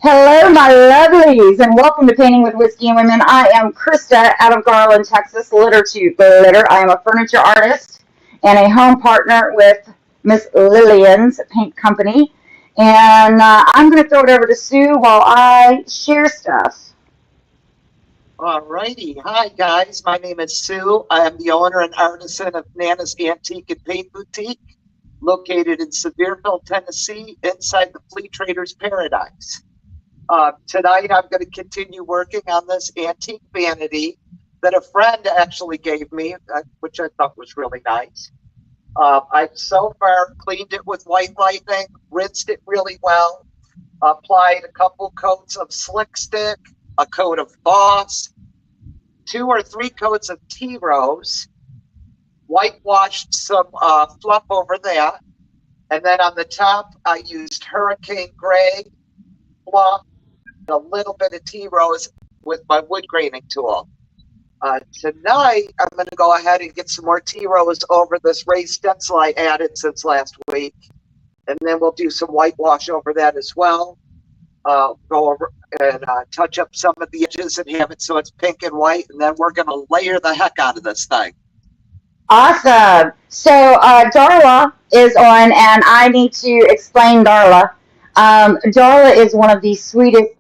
Hello, my lovelies, and welcome to Painting with Whiskey and Women. I am Krista out of Garland, Texas, Litter to Glitter. I am a furniture artist and a home partner with Miss Lillian's Paint Company. And I'm going to throw it over to Sue while I share stuff. Alrighty. Hi, guys. My name is Sue. I am the owner and artisan of Nana's Antique and Paint Boutique, located in Sevierville, Tennessee, inside the Flea Trader's Paradise. Tonight, I'm going to continue working on this antique vanity that a friend actually gave me, which I thought was really nice. I've so far cleaned it with white lightning, rinsed it really well, applied a couple coats of Slick Stick, a coat of Boss, 2 or 3 coats of tea rose, whitewashed some fluff over that, and then on the top I used Hurricane Gray fluff and a little bit of tea rose with my wood graining tool. Tonight I'm going to go ahead and get some more tea rose over this raised stencil I added since last week, and then we'll do some whitewash over that as well. Go over and touch up some of the edges and have it so it's pink and white, and then we're going to layer the heck out of this thing. Awesome. So Darla is on, and I need to explain Darla. Darla is one of the sweetest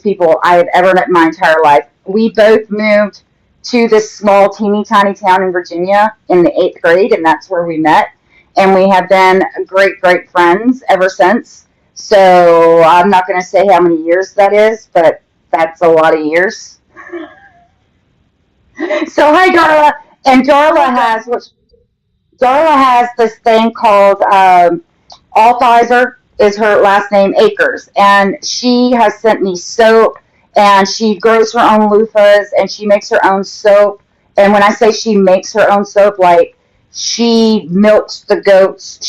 people I have ever met in my entire life. We both moved to this small, teeny tiny town in Virginia in the 8th grade, and that's where we met. And we have been great friends ever since. So I'm not going to say how many years that is, but that's a lot of years. So hi, Darla. And Darla has this thing called Altizer is her last name, Akers, and she has sent me soap, and she grows her own loofahs, and she makes her own soap. And when I say she makes her own soap, like she milks the goats,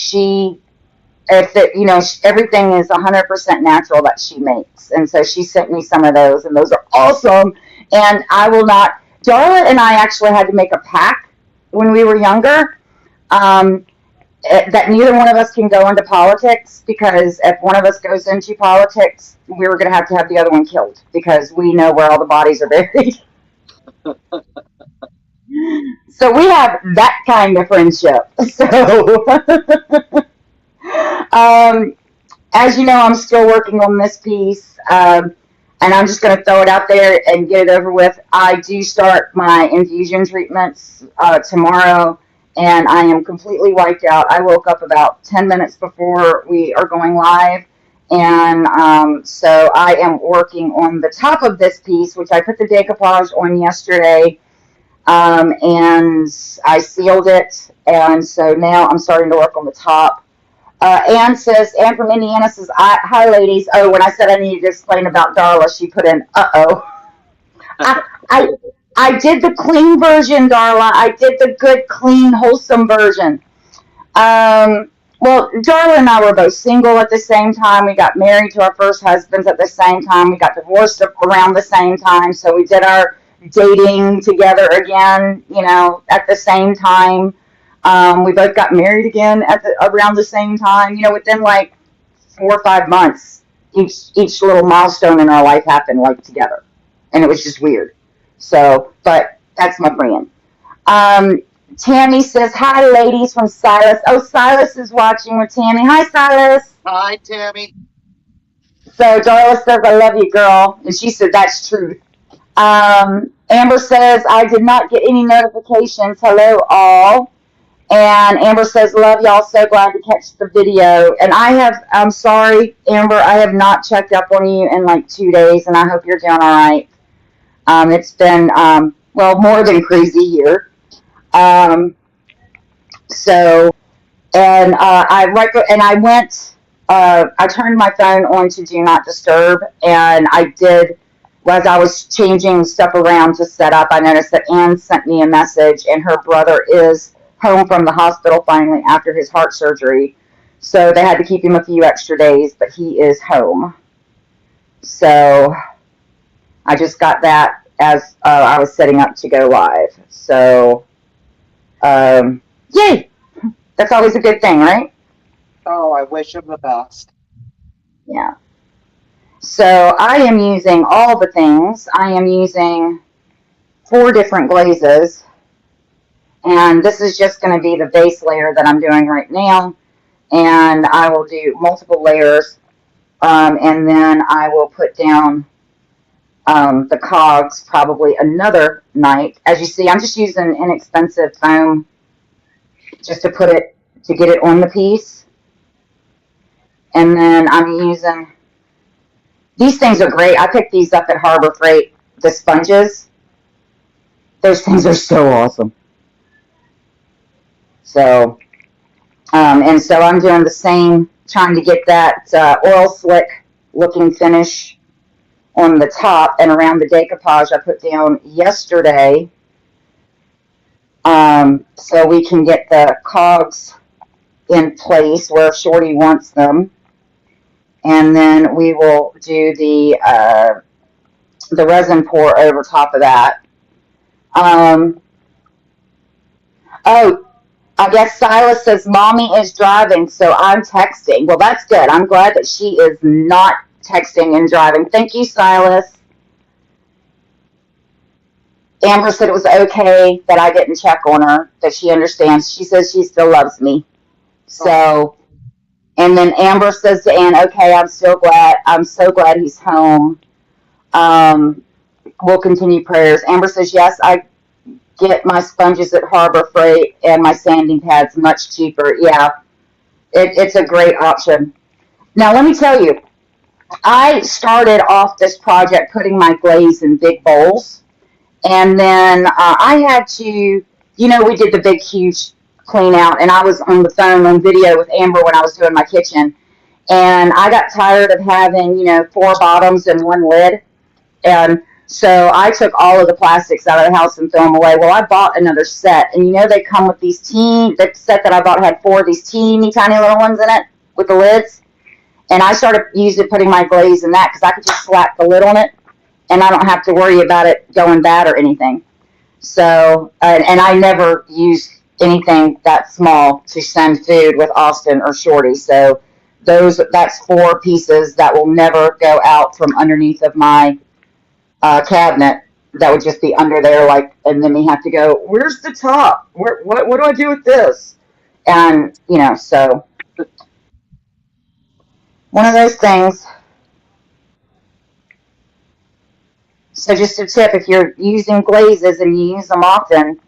everything is 100% natural that she makes, and so she sent me some of those, and those are awesome. And I will not. Darla and I actually had to make a pact when we were younger. That neither one of us can go into politics, because if one of us goes into politics, we were going to have the other one killed, because we know where all the bodies are buried. So we have that kind of friendship. So, as you know, I'm still working on this piece, and I'm just going to throw it out there and get it over with. I do start my infusion treatments tomorrow, and I am completely wiped out. I woke up about 10 minutes before we are going live, and so I am working on the top of this piece, which I put the decoupage on yesterday, and I sealed it, and so now I'm starting to work on the top. Ann from Indiana says, hi ladies. Oh, when I said I needed to explain about Darla, she put in, I, I, I did the clean version, Darla. I did the good, clean, wholesome version. Well, Darla and I were both single at the same time. We got married to our first husbands at the same time. We got divorced around the same time. So we did our dating together again, at the same time. We both got married again around the same time. Within like 4 or 5 months, each little milestone in our life happened like together, and it was just weird. So, but that's my friend. Tammy says, hi, ladies, from Silas. Oh, Silas is watching with Tammy. Hi, Silas. Hi, Tammy. So Darla says, I love you, girl. And she said, that's true. Amber says, I did not get any notifications. Hello, all. And Amber says, love y'all. So glad to catch the video. And I'm sorry, Amber, I have not checked up on you in like 2 days, and I hope you're doing all right. It's been, more than crazy here. I turned my phone on to do not disturb, and as I was changing stuff around to set up, I noticed that Ann sent me a message, and her brother is home from the hospital finally after his heart surgery. So they had to keep him a few extra days, but he is home. So I just got that as I was setting up to go live. So, yay! That's always a good thing, right? Oh, I wish him the best. Yeah. So I am using all the things. I am using 4 different glazes. And this is just going to be the base layer that I'm doing right now. And I will do multiple layers. And then I will put down the cogs probably another night. As you see, I'm just using inexpensive foam just to get it on the piece. And then I'm using, these things are great. I picked these up at Harbor Freight, the sponges. Those things are so awesome. So, and so I'm doing the same, trying to get that oil slick looking finish on the top and around the decoupage I put down yesterday. So we can get the cogs in place where Shorty wants them. And then we will do the resin pour over top of that. Oh, I guess Silas says mommy is driving, so I'm texting. Well, that's good. I'm glad that she is not texting and driving. Thank you, Silas. Amber said it was okay that I didn't check on her, that she understands. She says she still loves me. So, and then Amber says to Ann, okay, I'm so glad he's home. We'll continue prayers. Amber says, yes, I get my sponges at Harbor Freight and my sanding pads much cheaper. Yeah, it's a great option. Now, let me tell you, I started off this project putting my glaze in big bowls. And then I had to, we did the big, huge clean out. And I was on the phone on video with Amber when I was doing my kitchen. And I got tired of having, 4 bottoms and 1 lid. And so I took all of the plastics out of the house and threw them away. Well, I bought another set. And they come with these the set that I bought had 4 of these teeny tiny little ones in it with the lids. And I started putting my glaze in that because I could just slap the lid on it. And I don't have to worry about it going bad or anything. So, and I never use anything that small to send food with Austin or Shorty. So that's 4 pieces that will never go out from underneath of my cabinet. That would just be under there, and then we have to go, where's the top? What do I do with this? And, so one of those things. So just a tip, if you're using glazes and you use them often,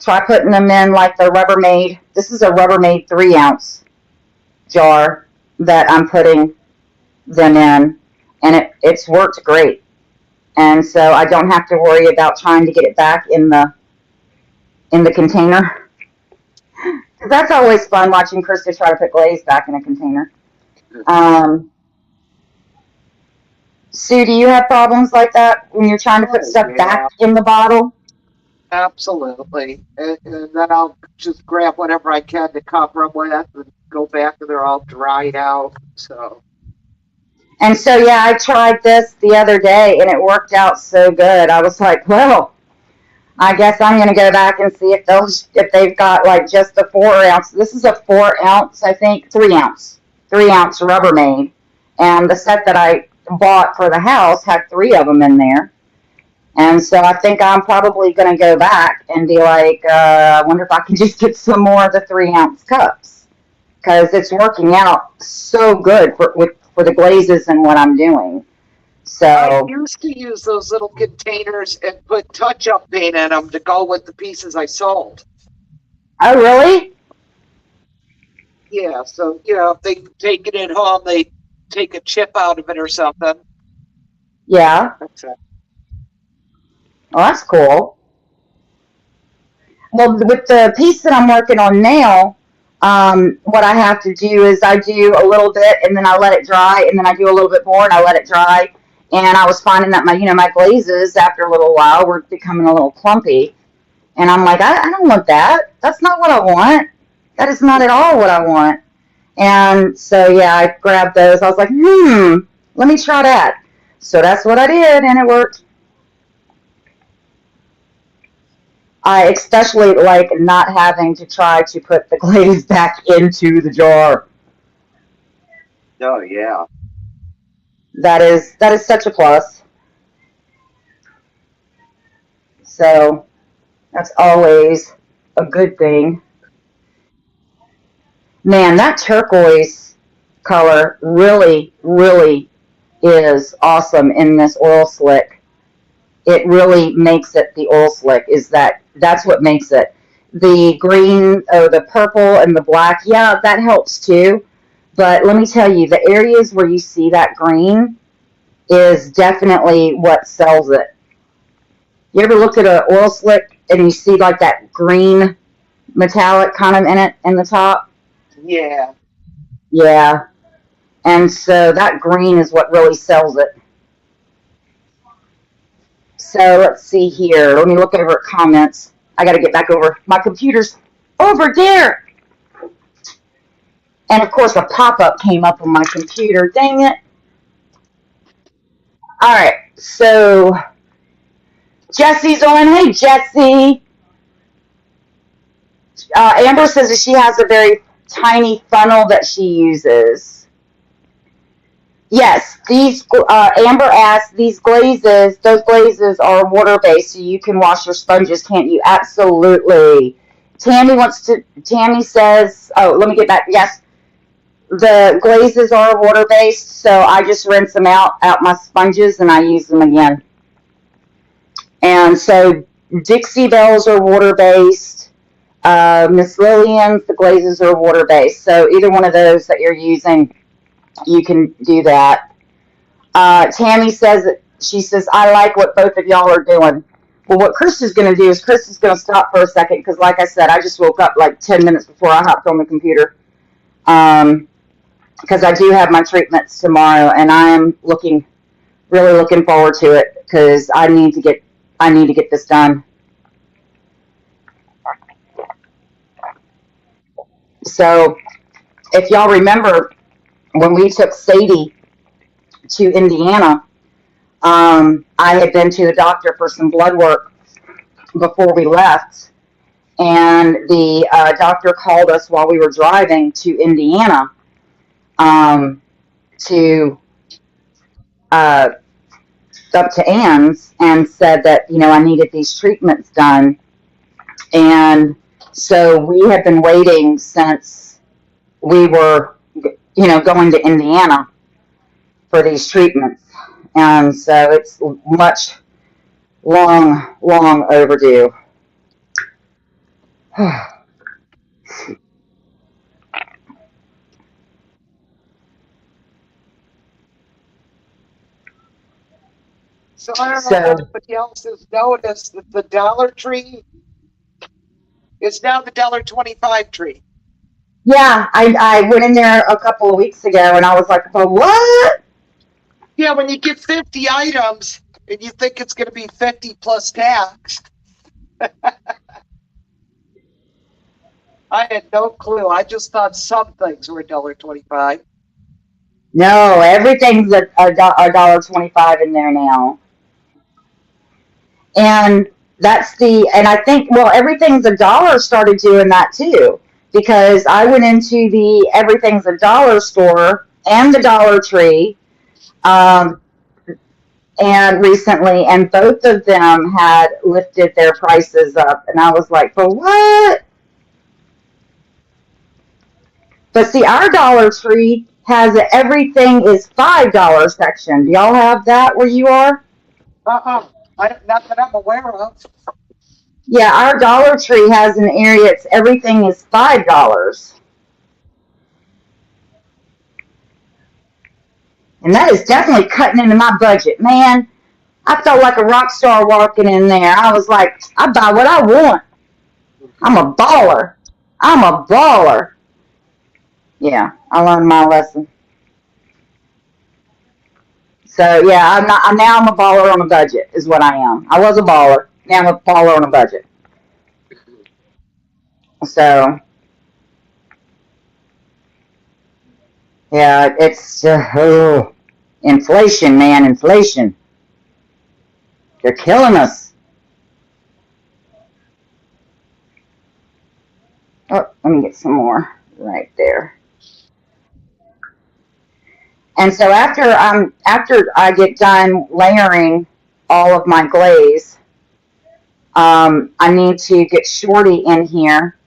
try putting them in like the Rubbermaid. This is a Rubbermaid 3-ounce jar that I'm putting them in, and it's worked great. And so I don't have to worry about trying to get it back in the container. That's always fun, watching Krista try to put glaze back in a container. Sue, do you have problems like that when you're trying to put stuff back in the bottle? Absolutely. And then I'll just grab whatever I can to cover them with and go back and they're all dried out. So. And so, yeah, I tried this the other day and it worked out so good. I was like, well, I guess I'm going to go back and see if they've got like just the 4-ounce. This is a 4-ounce, I think, 3-ounce Rubbermaid. And the set that I bought for the house had 3 of them in there. And so I think I'm probably going to go back and be like, I wonder if I can just get some more of the 3-ounce cups, because it's working out so good for the glazes and what I'm doing. So I used to use those little containers and put touch-up paint in them to go with the pieces I sold. Oh, really? Yeah, so, if they take it at home, they take a chip out of it or something. Yeah. That's it. Well, that's cool. Well, with the piece that I'm working on now, what I have to do is I do a little bit and then I let it dry, and then I do a little bit more and I let it dry. And I was finding that my glazes after a little while were becoming a little clumpy. And I'm like, I don't want that. That's not what I want. That is not at all what I want. And so, yeah, I grabbed those. I was like, let me try that. So that's what I did, and it worked. I especially like not having to try to put the glaze back into the jar. Oh, yeah. That is such a plus. So that's always a good thing. Man, that turquoise color really, really is awesome in this oil slick. It really makes it the oil slick. That's what makes it. The green or the purple and the black, yeah, that helps too. But let me tell you, the areas where you see that green is definitely what sells it. You ever look at an oil slick and you see like that green metallic kind of in it in the top? Yeah. Yeah. And so that green is what really sells it. So let's see here. Let me look over at comments. I got to get back over. My computer's over there. And of course, a pop up came up on my computer. Dang it. All right. So Jesse's on. Hey, Jesse. Amber says that she has a very tiny funnel that she uses. Yes, these Amber asked, these glazes, those glazes are water based, so you can wash your sponges, can't you? Absolutely. Tammy says, oh, let me get back. Yes, the glazes are water based, so I just rinse them out my sponges, and I use them again. And so Dixie Bells are water based. Miss Lillian's, the glazes are water based. So either one of those that you're using, you can do that. Tammy says, she says, I like what both of y'all are doing. Well, what Chris is going to do is Chris is going to stop for a second because, like I said, I just woke up like 10 minutes before I hopped on the computer because I do have my treatments tomorrow, and I am really looking forward to it because I need to get this done. So, if y'all remember when we took Sadie to Indiana, I had been to the doctor for some blood work before we left, and the doctor called us while we were driving to Indiana to up to Ann's and said that I needed these treatments done, and so we had been waiting since we were going to Indiana for these treatments, and so it's much long overdue. So I don't know if So anybody else has noticed that the Dollar Tree is now the $1.25 tree. yeah, I went in there a couple of weeks ago and I was like, "But what?" Yeah, when you get 50 items and you think it's going to be 50 plus tax. I had no clue. I just thought some things were $1.25. No, everything's a $1.25 in there now, and and I think everything's a dollar started doing that too because I went into the everything's a dollar store and the Dollar Tree, um, and recently, and both of them had lifted their prices up, and I was like, "For what?" But see, our Dollar Tree has a everything is $5 section. Do y'all have that where you are? Not that I'm aware of. Yeah, our Dollar Tree has an area. It's everything is $5, and that is definitely cutting into my budget, man. I felt like a rock star walking in there. I was like, I buy what I want. I'm a baller. I'm a baller. Yeah, I learned my lesson. So yeah, I'm a baller on a budget is what I am. I was a baller. Now I'm a baller on a budget. So yeah, it's inflation, man, inflation. They're killing us. Oh, let me get some more right there. And so after I get done layering all of my glaze, I need to get Shorty in here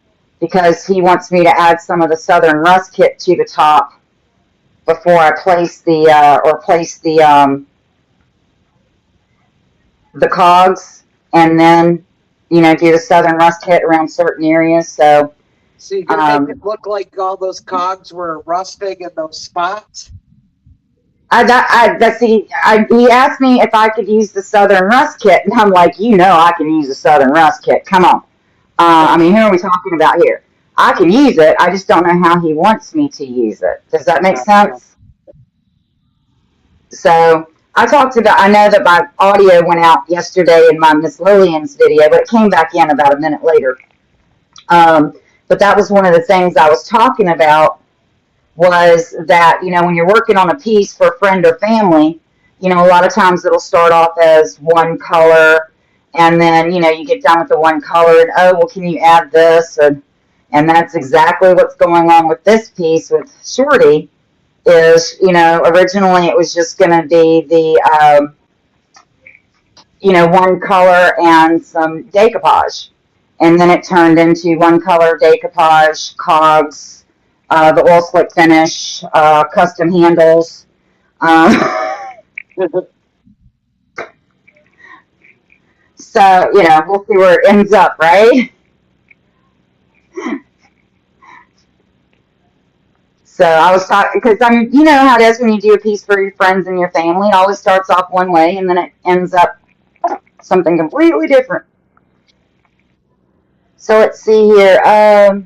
because he wants me to add some of the Southern Rust Kit to the top before I place the cogs, and then do the Southern Rust Kit around certain areas. So you're gonna make it look like all those cogs were rusting in those spots. He asked me if I could use the Southern Rust Kit, and I'm like, I can use the Southern Rust Kit. Come on. Who are we talking about here? I can use it. I just don't know how he wants me to use it. Does that make sense? So I know that my audio went out yesterday in my Miss Lillian's video, but it came back in about a minute later. But that was one of the things I was talking about, was that, when you're working on a piece for a friend or family, a lot of times it'll start off as one color, and then, you get done with the one color, and, oh, well, can you add this? And that's exactly what's going on with this piece with Shorty, is, originally it was just going to be the, one color and some decoupage. And then it turned into one color, decoupage, cogs, the oil slick finish, custom handles. So, we'll see where it ends up, right? So I was talking, because you know how it is when you do a piece for your friends and your family. It always starts off one way, and then it ends up something completely different. So let's see here. I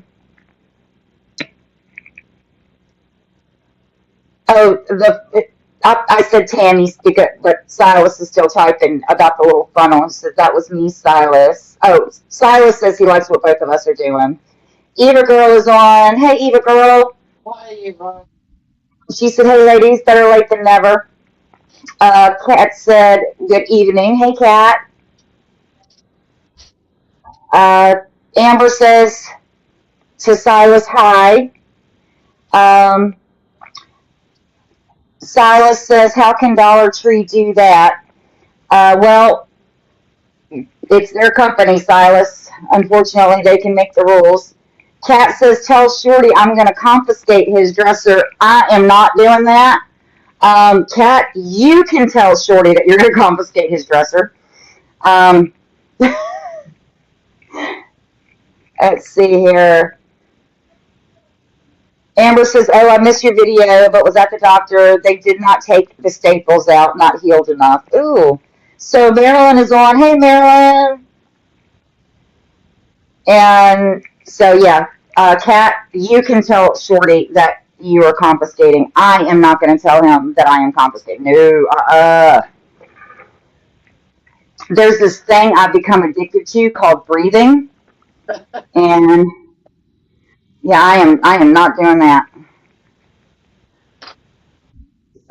said Tammy, but Silas is still typing about the little funnel. He said that was me, Silas. Oh, Silas says he likes what both of us are doing. Eva Girl is on. Hey, Eva Girl. Hi, Eva. She said, hey, ladies, better late than never. Kat said, good evening. Hey, Kat. Amber says to Silas, hi. Silas says, how can Dollar Tree do that? Well, it's their company, Silas. Unfortunately, they can make the rules. Kat says, tell Shorty I'm going to confiscate his dresser. I am not doing that. Kat, you can tell Shorty that you're going to confiscate his dresser. Let's see here. Amber says, oh, I missed your video, but was at the doctor. They did not take the staples out, not healed enough. Ooh. So Marilyn is on. Hey, Marilyn. And so, yeah, Kat, you can tell Shorty that you are confiscating. I am not going to tell him that I am confiscating. No, There's this thing I've become addicted to called breathing. And yeah, I am not doing that.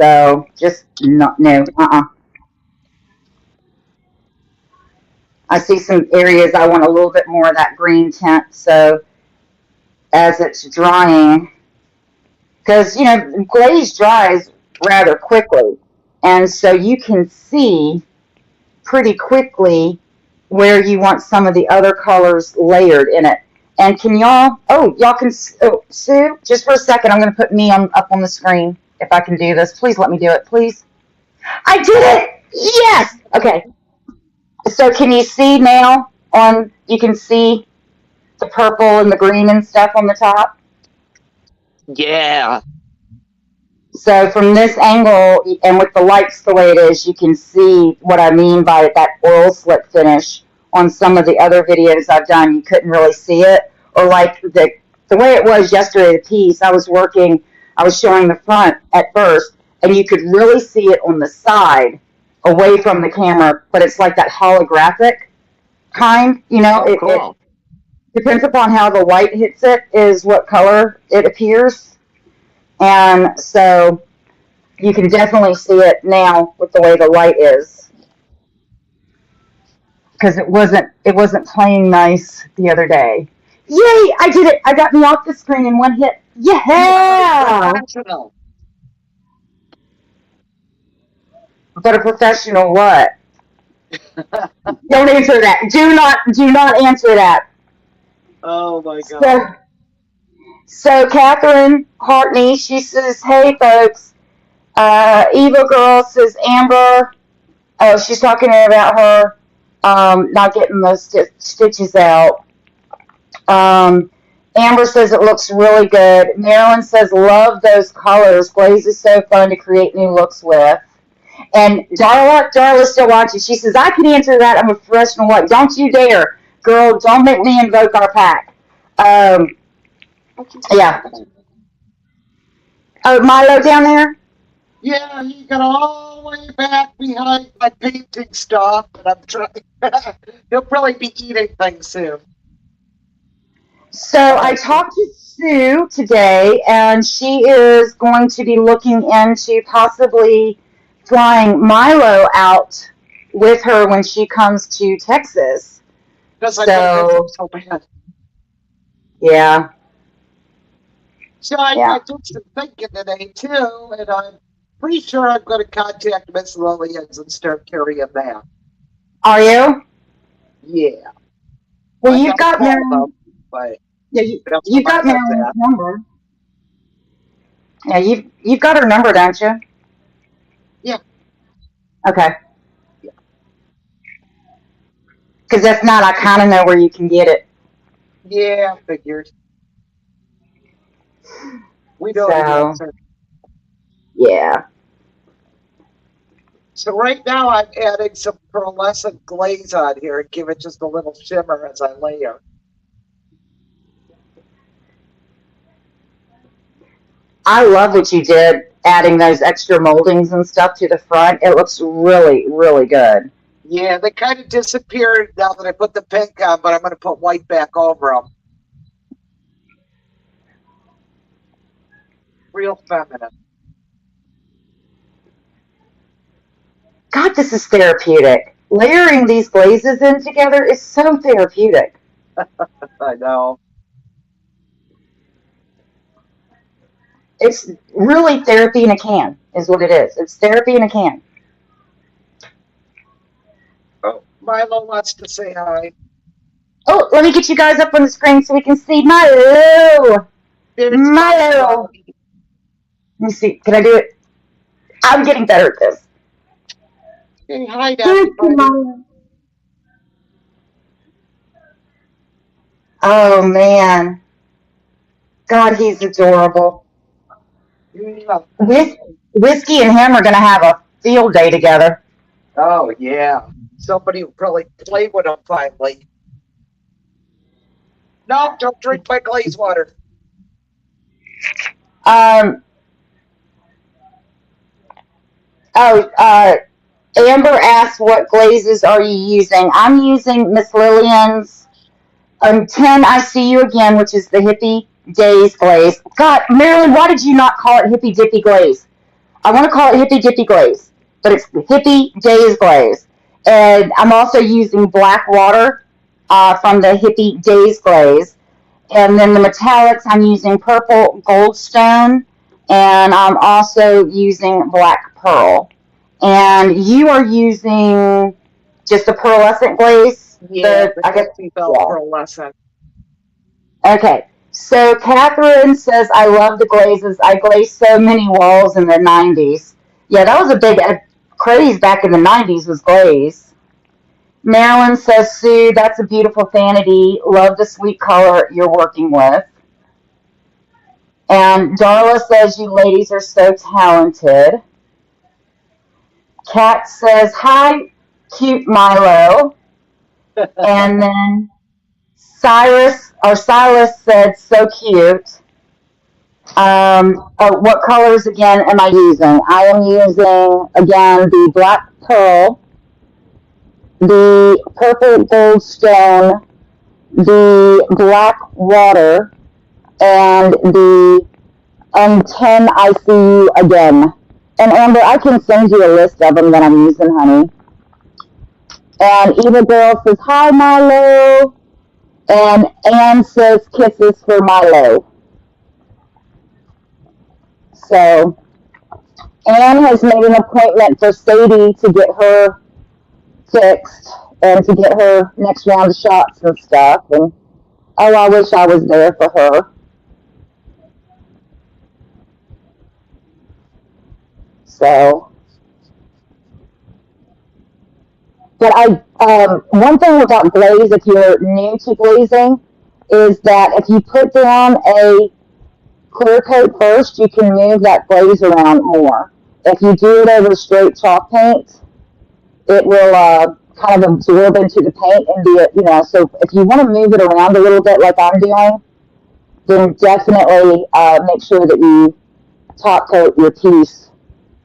So just no. I see some areas I want a little bit more of that green tint. So as it's drying, because glaze dries rather quickly, and so you can see pretty quickly where you want some of the other colors layered in it. And can y'all can, Sue, just for a second, I'm going to put me up on the screen. If I can do this, please let me do it, please. I did it! Yes! Okay. So can you see now you can see the purple and the green and stuff on the top? Yeah. So from this angle, and with the lights the way it is, you can see what I mean by that oil slick finish. On some of the other videos I've done, you couldn't really see it. Or like the way it was yesterday, the piece, I was showing the front at first, and you could really see it on the side, away from the camera, but it's like that holographic kind, Cool. It depends upon how the light hits it, is what color it appears. And so you can definitely see it now with the way the light is, because it wasn't playing nice the other day. Yay! I did it! I got me off the screen in one hit. Yeah! But a professional what? Don't answer that. Do not answer that. Oh my So, God. so Catherine Hartney, she says, "Hey folks." Eva Girl says, "Amber." Oh, she's talking about her not getting those stitches out. Um, Amber says it looks really good. Marilyn says, "Love those colors. Glaze is so fun to create new looks with." And Darla's still watching. She says, "I can answer that. I'm a professional wife." Don't you dare, girl. Don't make me invoke our pack. Um, yeah. Oh, Milo down there? Yeah, he got all the way back behind my painting stuff, and I'm trying. He'll probably be eating things soon. So I talked to Sue today, and she is going to be looking into possibly flying Milo out with her when she comes to Texas. Because I so, so bad. Yeah. So I did some thinking today too, and I'm pretty sure I'm going to contact Miss Lillian's and start carrying that. Are you? Yeah. Well, you've got Marilyn. But Yeah, you've got Marilyn's number. Yeah, you've got her number, don't you? Yeah. Okay. Yeah. Because if not, I kind of know where you can get it. Yeah, figures. We don't answer. Yeah. So right now I'm adding some pearlescent glaze on here and give it just a little shimmer as I layer. I love what you did, adding those extra moldings and stuff to the front. It looks really, really good. Yeah, they kind of disappeared now that I put the pink on, but I'm going to put white back over them. Real feminine. God, this is therapeutic. Layering these glazes in together is so therapeutic. I know. It's really therapy in a can, is what it is. It's therapy in a can. Oh, Milo wants to say hi. Oh, let me get you guys up on the screen so we can see Milo. Milo. Let me see. Can I do it? I'm getting better at this. Hey, hi, everybody. Oh, man. God, he's adorable. Yeah. Whiskey and him are going to have a field day together. Oh, yeah. Somebody will probably play with him finally. No, don't drink my glaze water. Amber asked, what glazes are you using? I'm using Miss Lillian's 10 I See You Again, which is the Hippie Days glaze. God, Marilyn, why did you not call it Hippie Dippy glaze? I want to call it Hippie Dippy glaze, but it's Hippie Days glaze. And I'm also using black water from the Hippie Days glaze. And then the metallics, I'm using purple goldstone, and I'm also using black pearl. And you are using just a pearlescent glaze? Yeah, I guess pearlescent. Okay. So Catherine says, I love the glazes. I glazed so many walls in the 90s. Yeah, that was a big craze back in the 90s was glaze. Marilyn says, Sue, that's a beautiful vanity. Love the sweet color you're working with. And Darla says, you ladies are so talented. Kat says, hi, cute Milo. And then Silas said, so cute. What colors again am I using? I am using, again, the black pearl, the purple goldstone, the black water, and the 10 I See You Again. And Amber, I can send you a list of them that I'm using, honey. And Eva Girl says, hi, Milo. And Anne says, kisses for Milo. So, Anne has made an appointment for Sadie to get her fixed and to get her next round of shots and stuff. And oh, I wish I was there for her. So, but one thing about glaze, if you're new to glazing, is that if you put down a clear coat first, you can move that glaze around more. If you do it over straight chalk paint, it will kind of absorb into the paint and be, so if you want to move it around a little bit like I'm doing, then definitely make sure that you top coat your piece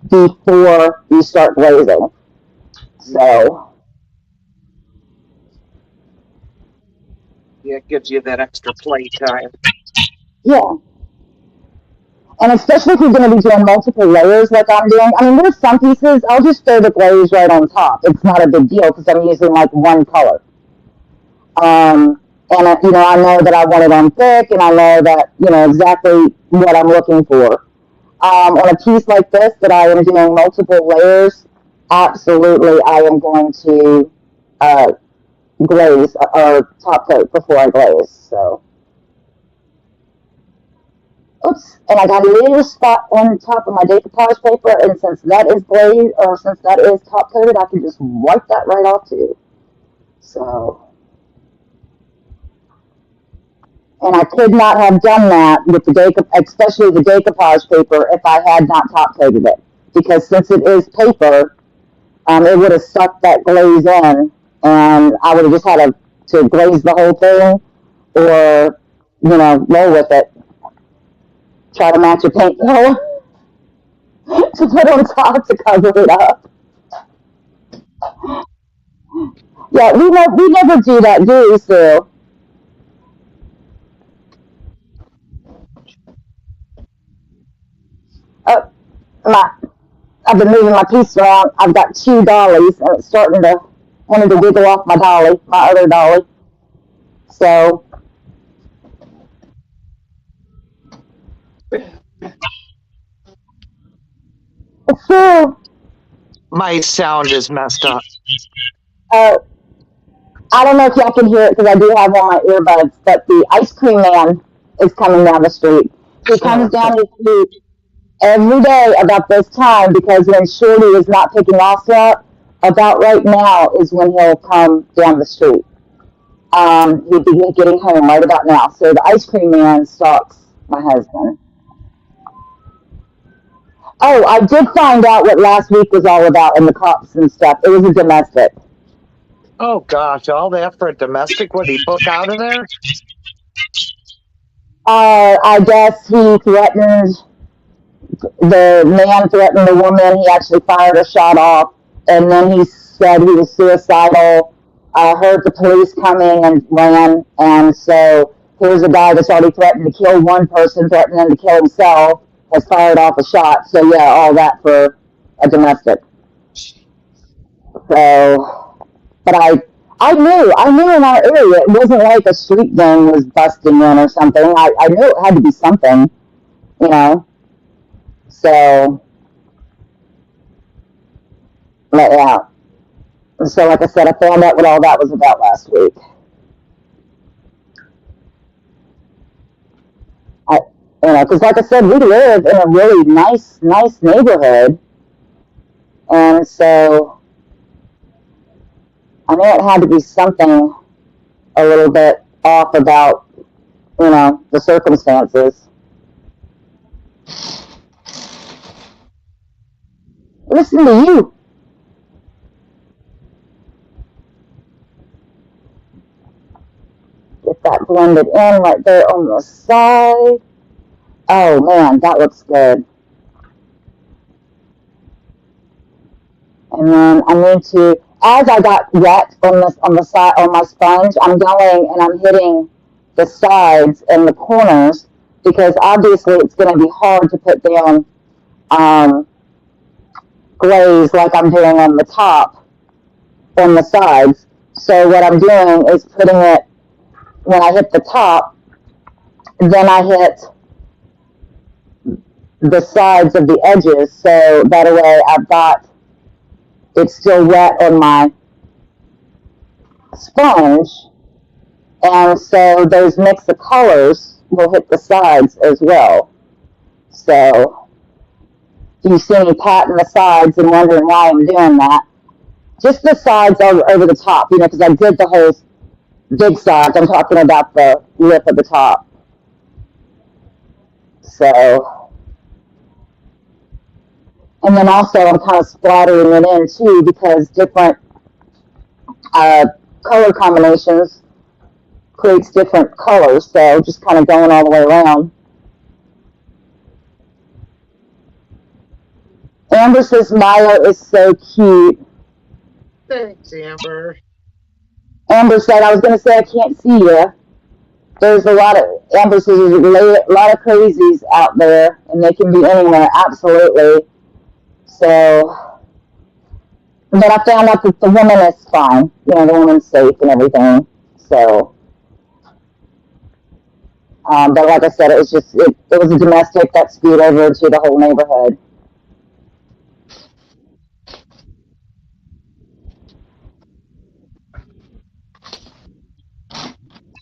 before you start glazing. So, Yeah, it gives you that extra play time. yeah. And especially if you're going to be doing multiple layers like I'm doing. I mean, there's some pieces, I'll just throw the glaze right on top. It's not a big deal because I'm using like one color. And, I know that I want it on thick and I know that, exactly what I'm looking for. On a piece like this that I am doing multiple layers, absolutely I am going to glaze or top coat before I glaze. So, oops, and I got a little spot on top of my decoupage paper, and since that is glazed or since that is top coated, I can just wipe that right off too. So. And I could not have done that with especially the decoupage paper, if I had not top coated it. Because since it is paper, it would have sucked that glaze in, and I would have just had to glaze the whole thing, or roll with it. Try to match a paint color to put on top to cover it up. Yeah, we never do that, do we, Sue? Oh, I've been moving my piece around. I've got two dollies, and it's wanting to wiggle off my other dolly. So, so My sound is messed up. I don't know if y'all can hear it because I do have on my earbuds, but the ice cream man is coming down the street. He comes down the street every day about this time because when Shorty is not picking off yet, about right now is when he'll come down the street. He'd be getting home right about now. So the ice cream man stalks my husband. Oh, I did find out what last week was all about in the cops and stuff. It was a domestic. Oh gosh, all that for a domestic? What, he book out of there? I guess the man threatened the woman. He actually fired a shot off, and then he said he was suicidal. Heard the police coming and ran, and so here's a guy that's already threatened to kill one person, threatening to kill himself, has fired off a shot. So yeah, all that for a domestic. So, but I knew in our area it wasn't like a street gang was busting in or something. I knew it had to be something, you know. So, but yeah. So, like I said, I found out what all that was about last week. Because like I said, we live in a really nice neighborhood, and so I knew it had to be something a little bit off about, the circumstances. Listen to you. Get that blended in right there on the side. Oh man, that looks good. And then I need to, as I got wet on the side on my sponge, I'm going and I'm hitting the sides and the corners because obviously it's going to be hard to put down glaze like I'm doing on the top on the sides. So what I'm doing is putting it when I hit the top, then I hit the sides of the edges, so that way I've got it's still wet on my sponge, and so those mix of colors will hit the sides as well. So if you see me patting the sides and wondering why I'm doing that, just the sides over the top, because I did the whole big sides. I'm talking about the lip at the top. So, and then also I'm kind of splattering it in too, because different color combinations creates different colors. So just kind of going all the way around. Amber says Milo is so cute. Thanks, Amber. Amber said, I was going to say I can't see you. There's a lot of, Amber says there's a lot of crazies out there, and they can be anywhere, absolutely. So, but I found out that the woman is fine. The woman's safe and everything. So, but like I said, it was just, it was a domestic that spewed over to the whole neighborhood.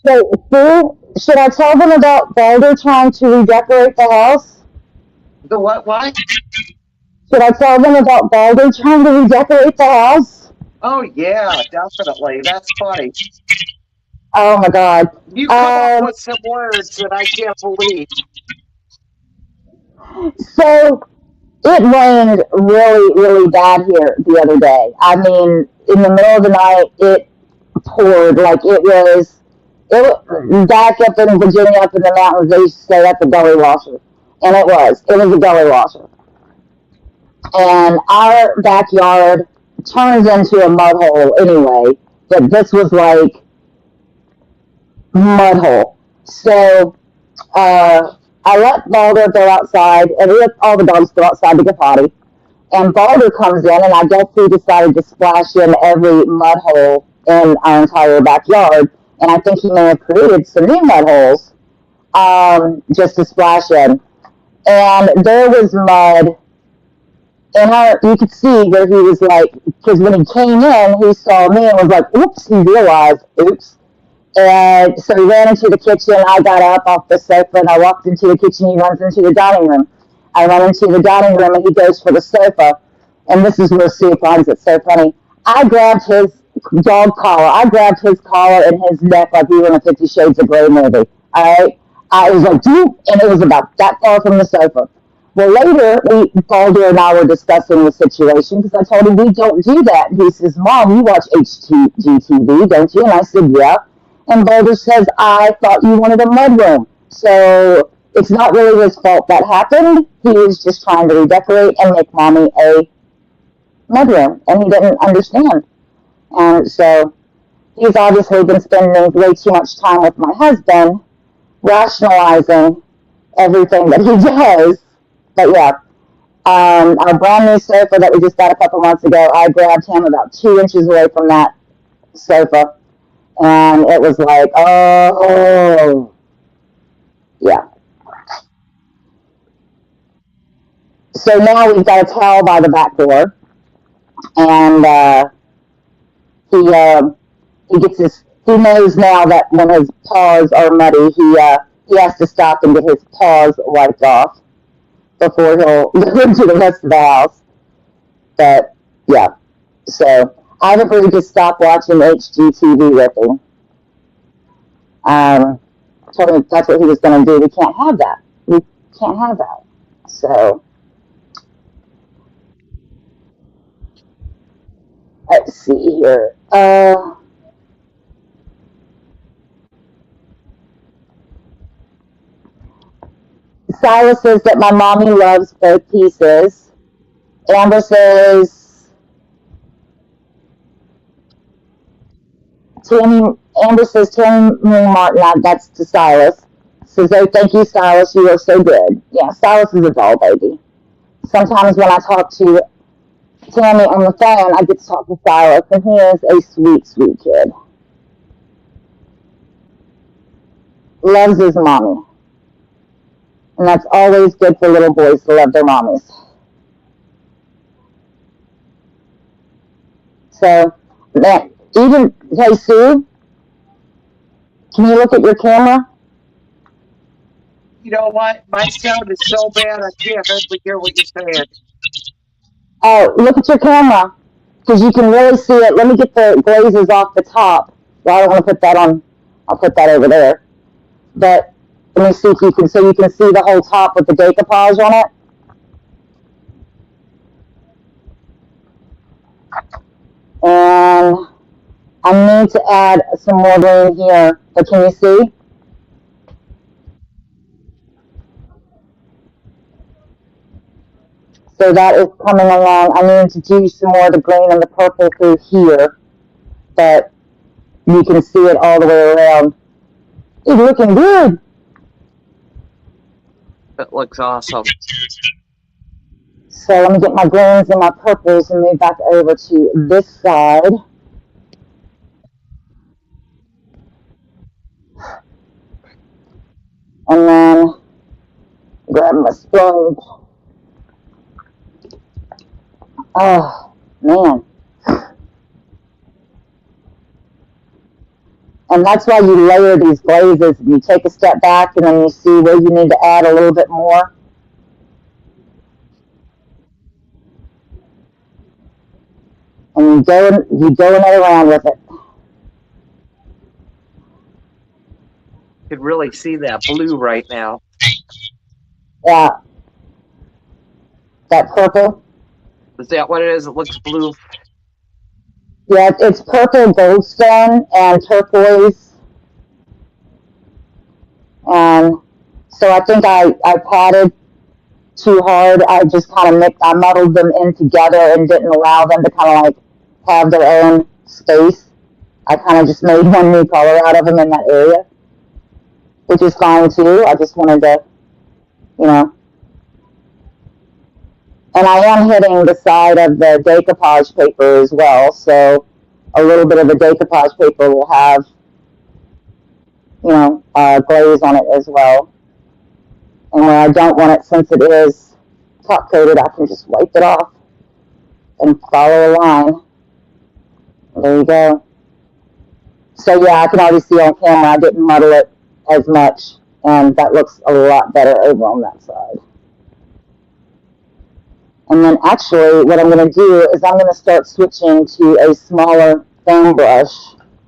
So, Sue, should I tell them about Balder trying to redecorate the house? The what? Why? Should I tell them about Balder trying to redecorate the house? Oh yeah, definitely. That's funny. Oh my God. You come up with some words that I can't believe. So it rained really, really bad here the other day. I mean, in the middle of the night, it poured like it was. Back up in Virginia, up in the mountains, they used to say that's a gully washer, and it was. It was a gully washer. And our backyard turns into a mud hole anyway. But this was like mud hole. So I let Balder go outside, and we let all the dogs go outside to get potty. And Balder comes in, and I guess he decided to splash in every mud hole in our entire backyard. And I think he may have created some new mud holes just to splash in. And there was mud. And you could see where he was like, because when he came in, he saw me and was like, oops, he realized, oops. And so he ran into the kitchen. I got up off the sofa and I walked into the kitchen. He runs into the dining room. I run into the dining room and he goes for the sofa. And this is where Sue finds it so funny. I grabbed his dog collar. I grabbed his collar and his neck like we were in a 50 Shades of Grey movie. All right? I was like, doop, and it was about that far from the sofa. Well, later, Balder and I were discussing the situation because I told him we don't do that. And he says, Mom, you watch HGTV, don't you? And I said, yeah. And Balder says, I thought you wanted a mudroom. So it's not really his fault that happened. He was just trying to redecorate and make Mommy a mudroom. And he didn't understand. And so he's obviously been spending way too much time with my husband, rationalizing everything that he does. But yeah, our brand new sofa that we just got a couple months ago, I grabbed him about 2 inches away from that sofa. And it was like, oh, yeah. So now we've got a towel by the back door. And he gets he knows now that when his paws are muddy, he has to stop and get his paws wiped off before he'll go into the rest of the house. But yeah, so I've agreed to stop watching HGTV with him. Told him that's what he was going to do. We can't have that. We can't have that. So let's see here. Silas says that my mommy loves both pieces. Amber says Tammy Martin, that's to Silas. Says, oh, thank you, Silas. You are so good. Yeah, Silas is a doll baby. Sometimes when I talk to Tammy on the phone, I get to talk to Silas, and he is a sweet, sweet kid. Loves his mommy. And that's always good for little boys to love their mommies. So, that, even, hey Sue, can you look at your camera? You know what? My sound is so bad I can't hardly hear what you're saying. Oh, look at your camera, because you can really see it. Let me get the glazes off the top. Well, I don't want to put that on. I'll put that over there. But let me see if you can, so you can see the whole top with the decoupage on it. And I need to add some more green here, but can you see? So that is coming along. I need to do some more of the green and the purple through here, but you can see it all the way around. It's looking good. That looks awesome. So let me get my greens and my purples and move back over to this side. And then grab my sponge. Oh, man. And that's why you layer these glazes. You take a step back and then you see where you need to add a little bit more. And you go another round with it. You can really see that blue right now. Yeah. That purple. Is that what it is? It looks blue. Yeah, it's purple goldstone and turquoise. And so I think I patted too hard. I just kind of I muddled them in together and didn't allow them to kind of like have their own space. I kind of just made one new color out of them in that area, which is fine too. I just wanted to, you know. And I am hitting the side of the decoupage paper as well, so a little bit of the decoupage paper will have, you know, glaze on it as well. And where I don't want it, since it is top coated, I can just wipe it off and follow a line. There you go. So yeah, I can already see on camera I didn't muddle it as much, and that looks a lot better over on that side. And then actually what I'm going to do is I'm going to start switching to a smaller foam brush.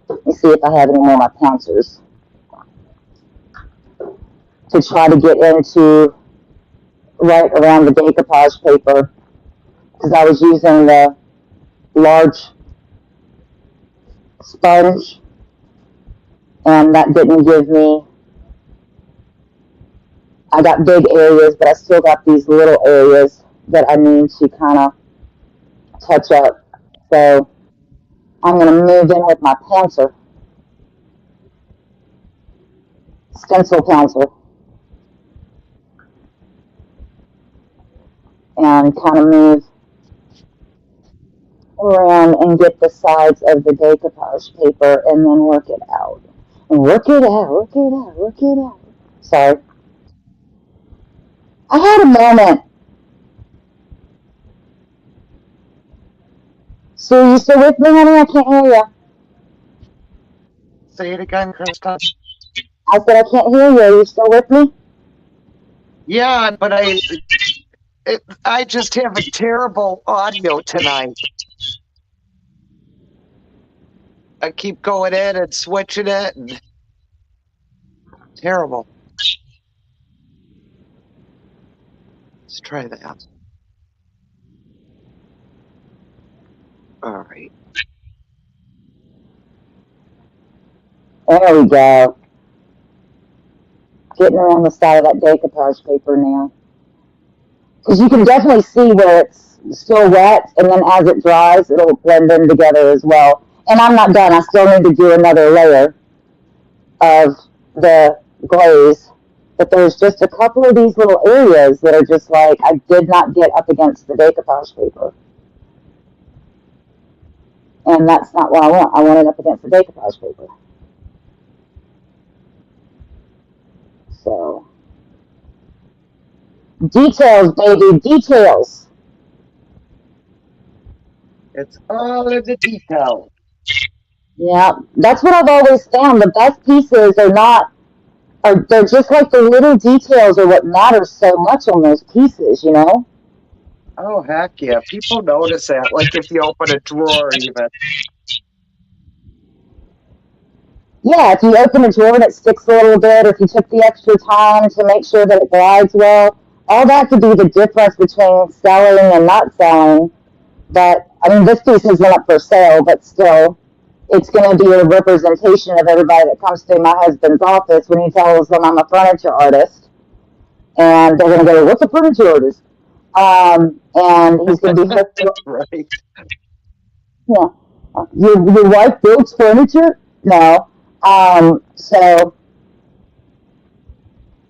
Let me see if I have any more of my pouncers, to try to get into right around the decoupage paper, because I was using the large sponge and that didn't give me, I got big areas, but I still got these little areas that I need to kind of touch up. So I'm going to move in with my pouncer, stencil pouncer, and kind of move around and get the sides of the decoupage paper and then work it out. And work it out, work it out, work it out. Sorry. I had a moment. Sue, you still with me, honey? I can't hear you. Say it again, Krista. I said I can't hear you. Are you still with me? Yeah, but I just have a terrible audio tonight. I keep going in and switching it, and terrible. Let's try that. All right. There we go. Getting around the side of that decoupage paper now. Because you can definitely see where it's still wet, and then as it dries, it'll blend in together as well. And I'm not done. I still need to do another layer of the glaze. But there's just a couple of these little areas that are just like, I did not get up against the decoupage paper. And that's not what I want. I want it up against the decoupage paper. So Details, baby, details. It's all in the detail. Yeah, that's what I've always found. The best pieces they're just like the little details are what matters so much on those pieces, you know? Oh, heck yeah. People notice that, like if you open a drawer even. Yeah, if you open a drawer and it sticks a little bit, or if you took the extra time to make sure that it glides well, all that could be the difference between selling and not selling. But, I mean, this piece isn't up for sale, but still, it's going to be a representation of everybody that comes through my husband's office when he tells them I'm a furniture artist. And they're going to go, what's a furniture artist? And he's going to be hooked. Right. Yeah. Your wife builds furniture? No. So,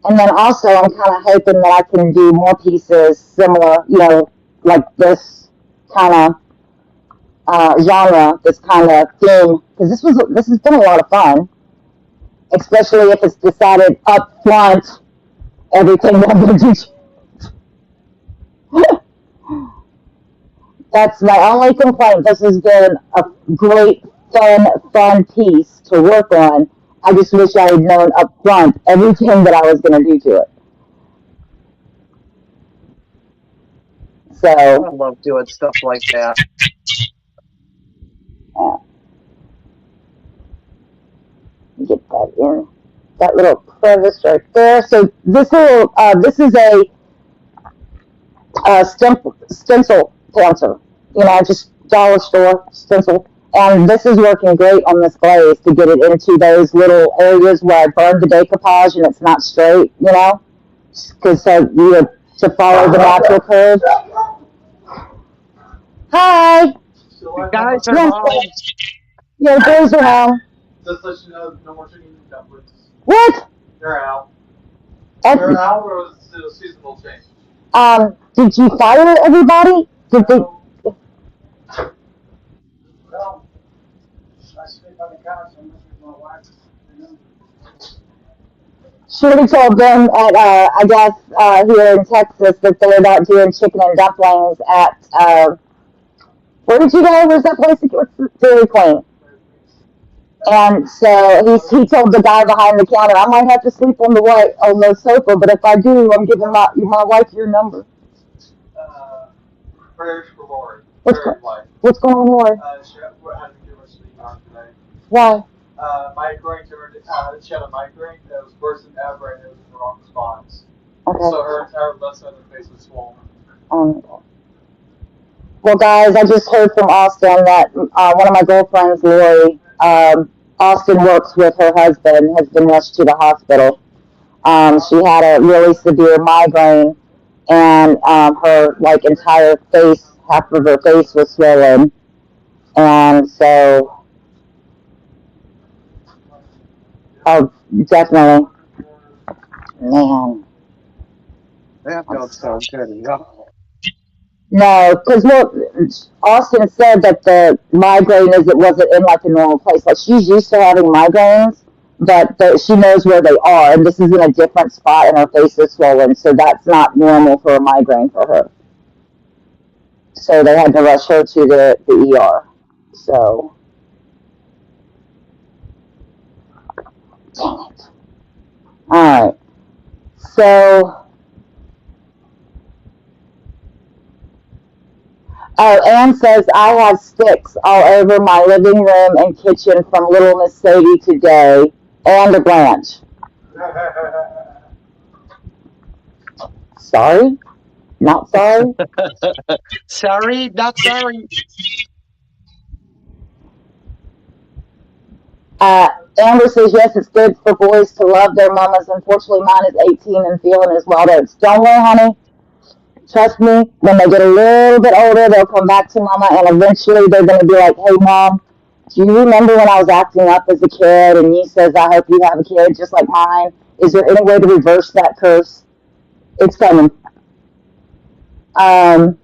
and then also I'm kind of hoping that I can do more pieces similar, you know, like this kind of genre, this kind of theme, because this has been a lot of fun, especially if it's decided up front everything that I'm going to do. That's my only complaint. This has been a great, fun piece to work on. I just wish I had known up front everything that I was going to do to it. So, I love doing stuff like that. Get that in. That little crevice right there. So this is a stencil pencil. You know, just dollar store stencil. And this is working great on this glaze to get it into those little areas where I burned the decoupage and it's not straight, you know? Because to follow the natural curve. Hi! You guys are home. Yeah, the boys are home. Just let you know, no more chicken dumplings. What? They're out. That's, They're out, or it's a seasonal change. did you fire everybody? Did they? Well, I sleep on the couch. I'm with my wife. Shirley told them at, I guess, here in Texas that they were not doing chicken and dumplings at, where did you go? Where's that place? What's Dairy Queen? And so he told the guy behind the counter, I might have to sleep on the sofa, but if I do, I'm giving my wife your number. Prayers for Lori. What's going on, Lori? She had to give her sleep on today. Why? Migraine to her. She had a migraine that was worse than ever, and it was in the wrong spots. Okay. So her entire left side of her face was swollen. Well, guys, I just heard from Austin that one of my girlfriends, Lori, Austin works with her husband, has been rushed to the hospital. She had a really severe migraine, and her entire face, half of her face was swollen, and so, oh, definitely, man. That don't sound good enough. No, because Austin said that the migraine wasn't in a normal place. Like she's used to having migraines, but she knows where they are, and this is in a different spot, and her face is swollen, so that's not normal for a migraine for her. So they had to rush her to the ER. So, dang it. All right. So. Oh, Anne says, I have sticks all over my living room and kitchen from Little Miss Sadie today, and a branch. Sorry? Not sorry? Sorry, not sorry. Amber says, yes, it's good for boys to love their mamas. Unfortunately, mine is 18 and feeling as well. Don't worry, honey. Trust me, when they get a little bit older, they'll come back to mama, and eventually they're going to be like, hey, mom, do you remember when I was acting up as a kid, and you says, I hope you have a kid just like mine? Is there any way to reverse that curse? It's coming. Silas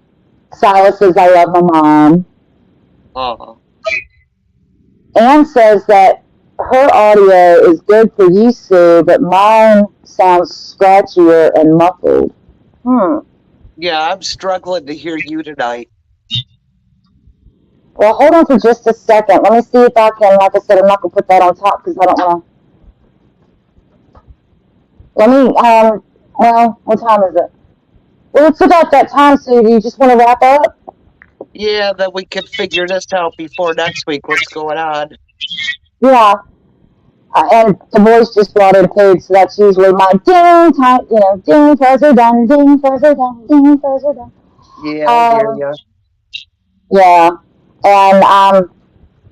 says, I love my mom. Uh-huh. Anne says that her audio is good for you, Sue, but mine sounds scratchier and muffled. Yeah, I'm struggling to hear you tonight. Well, hold on for just a second. Let me see if I can, like I said, I'm not going to put that on top because I don't want to. Let me, well, what time is it? Well, it's about that time, Sue. Do you just want to wrap up? Yeah, then we could figure this out before next week. What's going on? Yeah. And the voice just brought in food, so that's usually my ding time, ding, fuzz are done, ding, fuzz are done, ding, fuzz are done. Yeah, I hear ya. Yeah. And I'm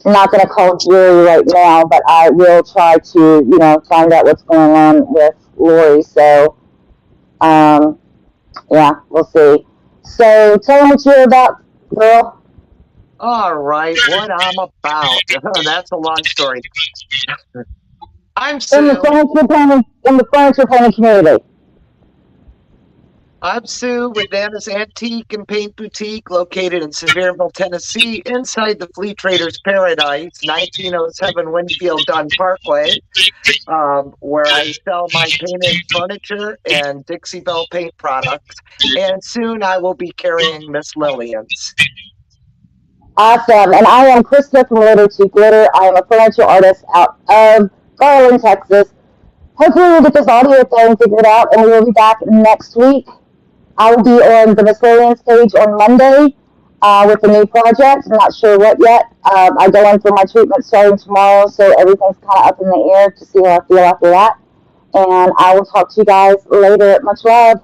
not going to call Jerry right now, but I will try to, find out what's going on with Lori. So, yeah, we'll see. So tell them what you're about, girl. All right, what I'm about. That's a long story. I'm In the Sue. furniture painting community. I'm Sue with Nana's Antique and Paint Boutique, located in Sevierville, Tennessee, inside the Flea Traders Paradise, 1907 Winfield Dunn Parkway, where I sell my painted furniture and Dixie Belle paint products. And soon I will be carrying Miss Lillian's. Awesome. And I am Krista from Glitter to Glitter. I am a furniture artist out of Garland, Texas. Hopefully we'll get this audio thing figured out and we will be back next week. I will be on the Miss Lillian's page on Monday with a new project. I'm not sure what yet. I go in for my treatment starting tomorrow, so everything's kind of up in the air to see how I feel after that. And I will talk to you guys later. Much love.